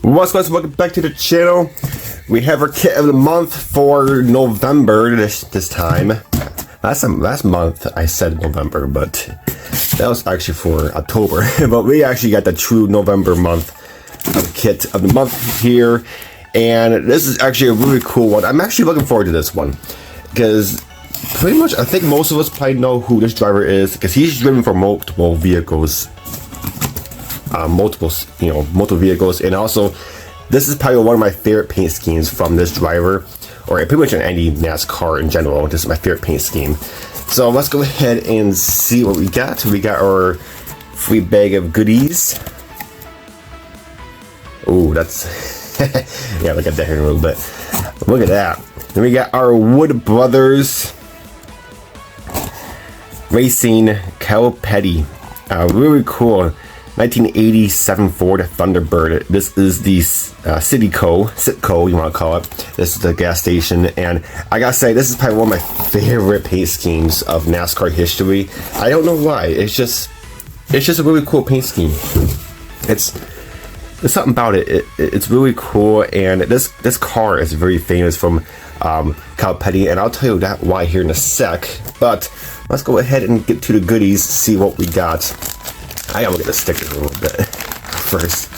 What's going on? Welcome back to the channel. We have our kit of the month for November this time. Last month I said November, but that was actually for October. But we actually got the true November month of kit of the month here, and this is actually a really cool one. I'm actually looking forward to this one because pretty much I think most of us probably know who this driver is because he's driven for multiple vehicles. Multiple vehicles, and also this is probably one of my favorite paint schemes from this driver, or pretty much in any NASCAR in general. This is my favorite paint scheme. So let's go ahead and see what we got. We got our free bag of goodies. Oh, that's yeah, look at that here a little bit. Look at that. Then we got our Wood Brothers Racing Cal Petty. Really cool 1987 Ford Thunderbird. This is the Citco, you want to call it. This is the gas station, and I gotta say, this is probably one of my favorite paint schemes of NASCAR history. I don't know why. It's just a really cool paint scheme. There's something about it. It's really cool, and this car is very famous from Cal Petty, and I'll tell you that why here in a sec. But let's go ahead and get to the goodies, see what we got. I gotta look at the stickers a little bit first.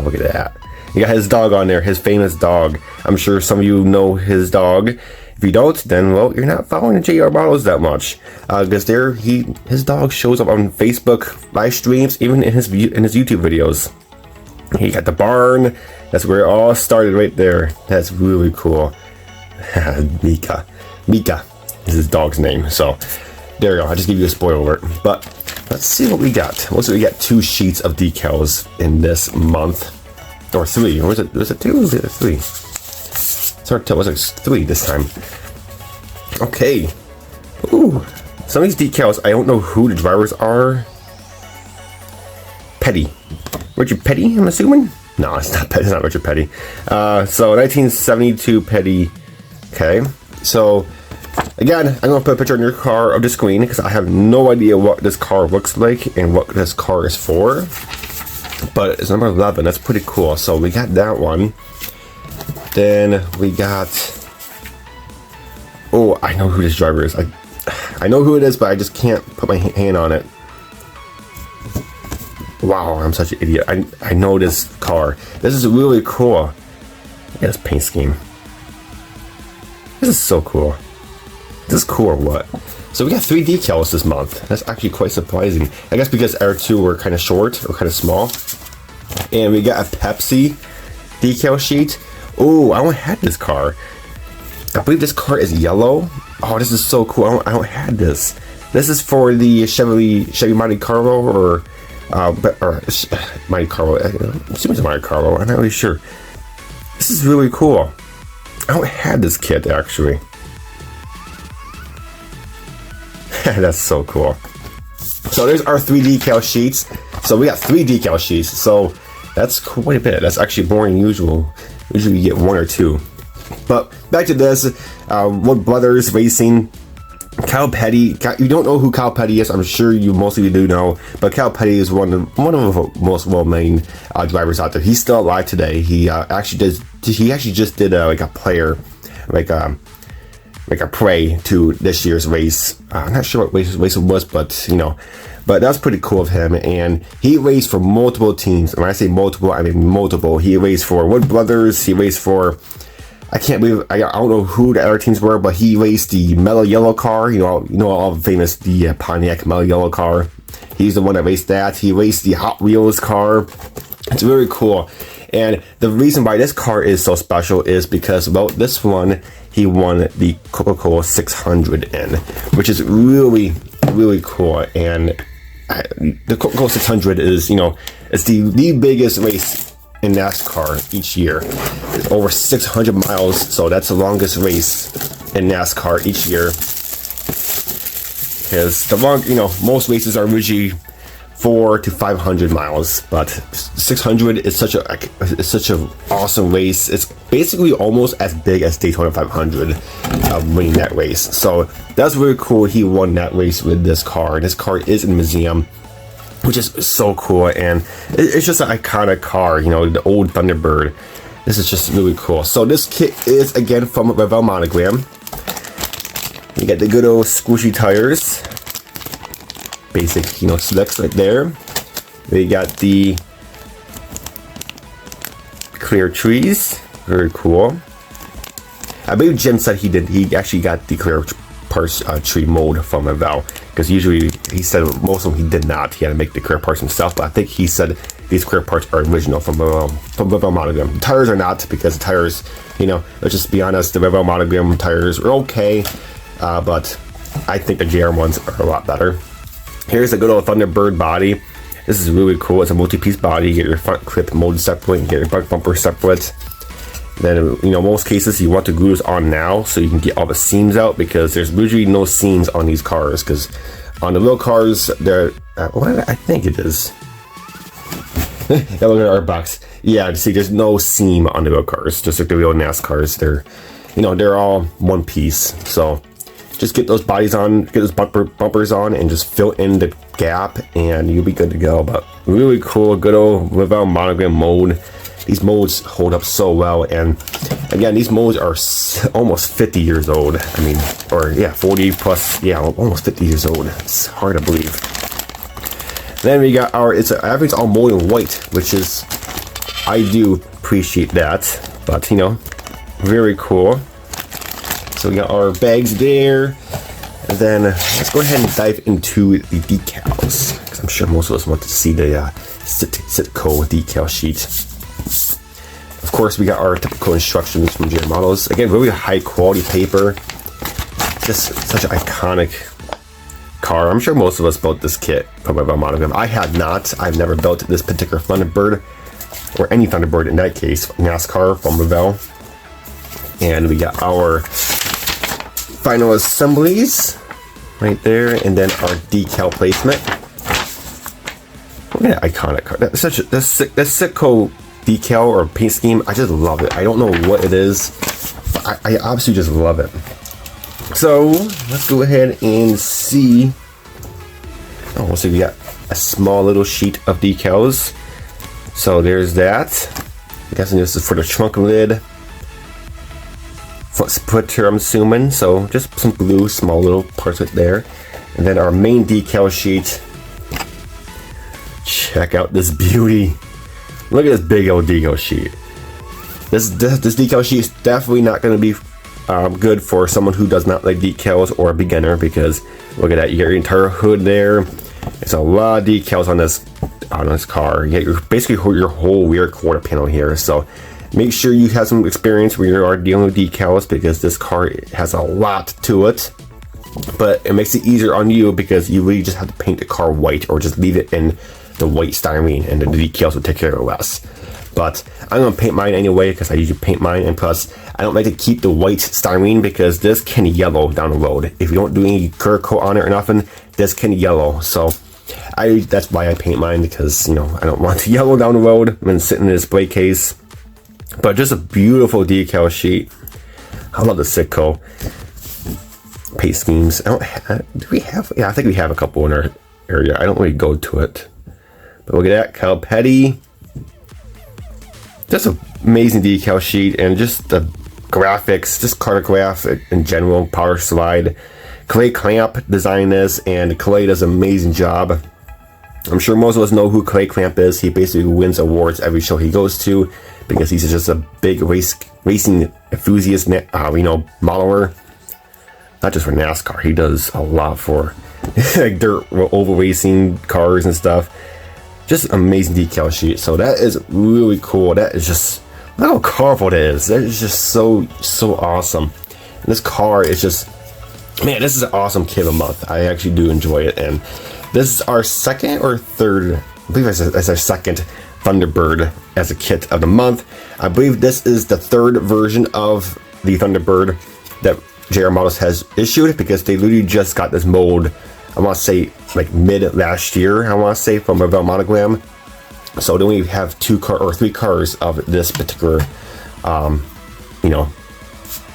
Look at that. You got his dog on there, his famous dog. I'm sure some of you know his dog. If you don't, then well, you're not following the JR Models that much. Because his dog shows up on Facebook live streams, even in his YouTube videos. He got the barn. That's where it all started right there. That's really cool. Mika is his dog's name. So there you go. I just give you a spoiler alert. But let's see what we got. Also, we got 2 sheets of decals in this month, or 3. Or was it 2? Or was it 3? It's hard to tell. Was it 3 this time? Okay. Ooh, some of these decals I don't know who the drivers are. Petty, Richard Petty. I'm assuming. No, it's not Petty. It's not Richard Petty. So 1972 Petty. Okay. So again, I'm going to put a picture on your car of the screen because I have no idea what this car looks like and what this car is for. But it's number 11. That's pretty cool. So we got that one. Then we got... Oh, I know who this driver is. I know who it is, but I just can't put my hand on it. Wow, I'm such an idiot. I know this car. This is really cool. Look at this paint scheme. This is so cool. This is cool or what? So we got 3 decals this month. That's actually quite surprising. I guess because our 2 were kind of short or kind of small. And we got a Pepsi decal sheet. Oh, I don't have this car. I believe this car is yellow. Oh, this is so cool. I don't have this. This is for the Chevy Monte Carlo or Monte Carlo. I'm assuming it's Monte Carlo. I'm not really sure. This is really cool. I don't have this kit actually. That's so cool. So there's our 3 decal sheets. So we got 3 decal sheets. So that's quite a bit. That's actually more than usual. Usually you get 1 or 2. But back to this. Wood Brothers Racing Cal Petty. You don't know who Cal Petty is. I'm sure you mostly do know. But Cal Petty is one of the most well-known drivers out there. He's still alive today. He actually just did like a player, like a prey to this year's race. I'm not sure what race it was, but you know, but that's pretty cool of him. And he raced for multiple teams. And when I say multiple, I mean multiple. He raced for Wood Brothers. He raced for, I can't believe, I don't know who the other teams were, but he raced the Mellow Yellow car. You know all the famous Pontiac Mellow Yellow car. He's the one that raced that. He raced the Hot Wheels car. It's very cool. And the reason why this car is so special is because, well, this one, he won the Coca-Cola 600 in, which is really, really cool. And the Coca-Cola 600 is, you know, it's the biggest race in NASCAR each year. It's over 600 miles, so that's the longest race in NASCAR each year. Because most races are usually 400 to 500 miles, but 600 is such an awesome race. It's basically almost as big as Daytona 500 winning that race. So that's really cool. He won that race with this car. This car is in the museum. which is so cool. And it's just an iconic car, you know, the old Thunderbird. This is just really cool. So this kit is again from Revell Monogram. You got the good old squishy tires, basic, you know, slicks right there. We got the clear trees, very cool. I believe Jim said he actually got the clear parts tree mold from Revell, because usually he said most of them he did not. He had to make the clear parts himself, but I think he said these clear parts are original from Revell Monogram. The tires are not, because the tires, you know, let's just be honest, the Revell Monogram tires are okay, but I think the JR ones are a lot better. Here's a good old Thunderbird body. This is really cool. It's a multi-piece body. You get your front clip molded separate, you get your back bumper separate. Then, you know, most cases you want to glue this on now so you can get all the seams out, because there's usually no seams on these cars, because on the little cars, they're, what I think it is. Yeah, look at our box. Yeah, see, there's no seam on the real cars, just like the real N.Y.S cars. They're, you know, they're all one piece. So just get those bodies on, get those bumpers on, and just fill in the gap, and you'll be good to go. But really cool, good old Revell Monogram mold. These molds hold up so well, and again, these molds are almost 50 years old. I mean, or yeah, 40 plus, yeah, almost 50 years old. It's hard to believe. Then we got our, everything's all molded in white, which is, I do appreciate that, but you know, very cool. So we got our bags there, and then let's go ahead and dive into the decals, because I'm sure most of us want to see the Citco decal sheet. Of course, we got our typical instructions from JR Models. Again, really high quality paper. Just such an iconic car. I'm sure most of us built this kit from Revell Monogram. I have not. I've never built this particular Thunderbird, or any Thunderbird in that case, NASCAR from Revell. And we got our final assemblies right there, and then our decal placement. Look at that iconic car. That's such a that's Citco decal or paint scheme. I just love it. I don't know what it is, but I absolutely just love it. So let's go ahead and see. Oh, so we got a small little sheet of decals. So there's that. I'm guessing this is for the trunk lid, front splitter, I'm assuming. So just some glue, small little parts right there. And then our main decal sheet. Check out this beauty. Look at this big old decal sheet. This decal sheet is definitely not going to be good for someone who does not like decals, or a beginner, because look at that, you get your entire hood there. It's a lot of decals on this car. You get basically your whole rear quarter panel here. So make sure you have some experience when you are dealing with decals, because this car has a lot to it. But it makes it easier on you, because you really just have to paint the car white, or just leave it in the white styrene, and the decals will take care of the rest. But I'm gonna paint mine anyway, because I usually paint mine, and plus I don't like to keep the white styrene, because this can yellow down the road. If you don't do any clear coat on it or nothing, this can yellow. So that's why I paint mine, because you know, I don't want to yellow down the road when sitting in a display case. But just a beautiful decal sheet. I love the Citco paint schemes. Do we have? Yeah, I think we have a couple in our area. I don't really go to it. But look at that, Cal Petty. Just an amazing decal sheet, and just the graphics, just cartograph in general, power slide. Clay Clamp designed this, and Clay does an amazing job. I'm sure most of us know who Clay Clamp is. He basically wins awards every show he goes to, because he's just a big racing enthusiast, you know, modeler. Not just for NASCAR, he does a lot for like dirt oval racing cars and stuff. Just amazing decal sheet. So that is really cool. That is just, look how colorful it is. That is just so awesome. And this car is just, man, this is an awesome kit of the month. I actually do enjoy it. And this is our second or third, I believe it's our second Thunderbird as a kit of the month. I believe this is the third version of the Thunderbird that JR Models has issued, because they literally just got this mold, I want to say like mid last year, I want to say, from Revell Monogram. So then we have 3 cars of this particular, you know,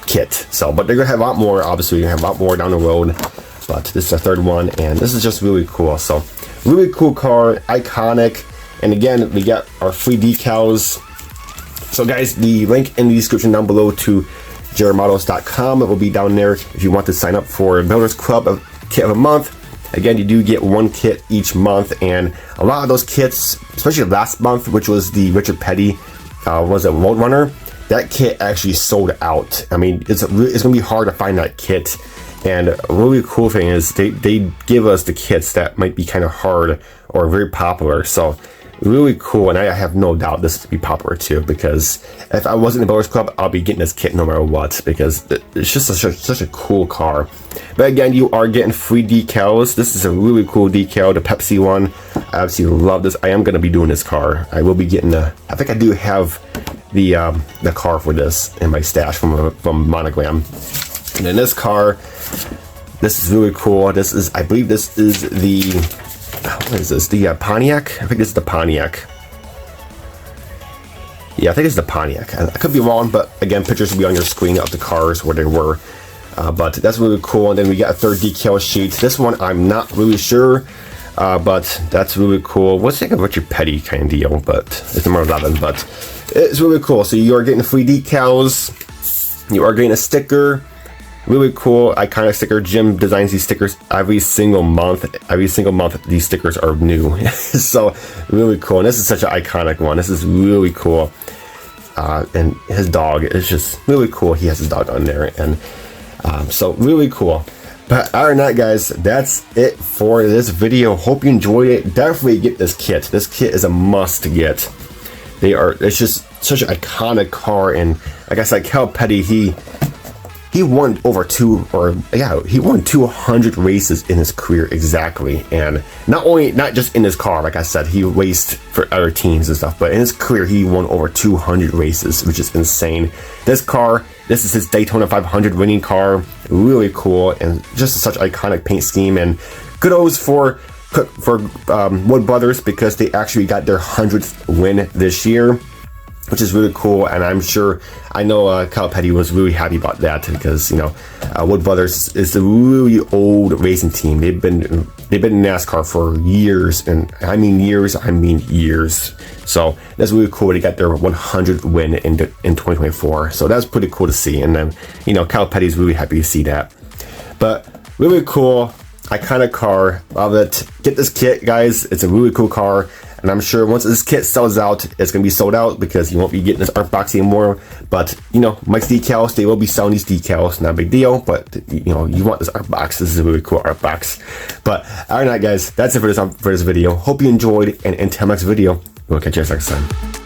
kit. So, but they're gonna have a lot more. Obviously, you're gonna have a lot more down the road. But this is the third one, and this is just really cool. So, really cool car, iconic. And again, we got our free decals. So guys, the link in the description down below to jrmodels.com will be down there if you want to sign up for Builders Club, a kit of a month. Again, you do get one kit each month, and a lot of those kits, especially last month, which was the Richard Petty, was a Roadrunner, that kit actually sold out. I mean, it's gonna be hard to find that kit. And a really cool thing is they give us the kits that might be kind of hard or very popular. So really cool, and I have no doubt this will be popular too, because if I wasn't in the Builders Club, I'll be getting this kit no matter what, because it's just such a cool car. But again, you are getting free decals. This is a really cool decal, the Pepsi one. I absolutely love this. I am going to be doing this car. I will be getting I think I do have the car for this in my stash from Monogram. And then this car, this is really cool. This is, I believe this is the, what is this? The Pontiac? I think this is the Pontiac. Yeah, I think it's the Pontiac. I could be wrong, but again, pictures will be on your screen of the cars where they were. But that's really cool. And then we got a third decal sheet. This one I'm not really sure, but that's really cool. What's like a Richard Petty kind of deal, but it's number 11. But it's really cool. So you are getting free decals. You are getting a sticker. Really cool, iconic sticker. Jim designs these stickers every single month. Every single month, these stickers are new. So really cool. And this is such an iconic one. This is really cool. And his dog is just really cool. He has his dog on there, and so really cool. But other than that, guys, that's it for this video. Hope you enjoyed it. Definitely get this kit. This kit is a must get. It's just such an iconic car, and like I said, Cal Petty, he won over he won 200 races in his career exactly. And not just in his car, like I said, he raced for other teams and stuff, but in his career he won over 200 races, which is insane. This is his Daytona 500 winning car. Really cool, and just such iconic paint scheme. And kudos for Wood Brothers, because they actually got their 100th win this year, which is really cool. And I know Cal Petty was really happy about that, because Wood Brothers is a really old racing team. They've been in NASCAR for years, and I mean years. So that's really cool. They got their 100th win in 2024. So that's pretty cool to see. And then Cal Petty's really happy to see that. But really cool, iconic car. Love it. Get this kit, guys. It's a really cool car. And I'm sure once this kit sells out, it's going to be sold out, because you won't be getting this art box anymore. But, Mike's Decals, they will be selling these decals. Not a big deal, but, you want this art box. This is a really cool art box. But, all right, guys, that's it for this video. Hope you enjoyed, and until next video, we'll catch you guys next time.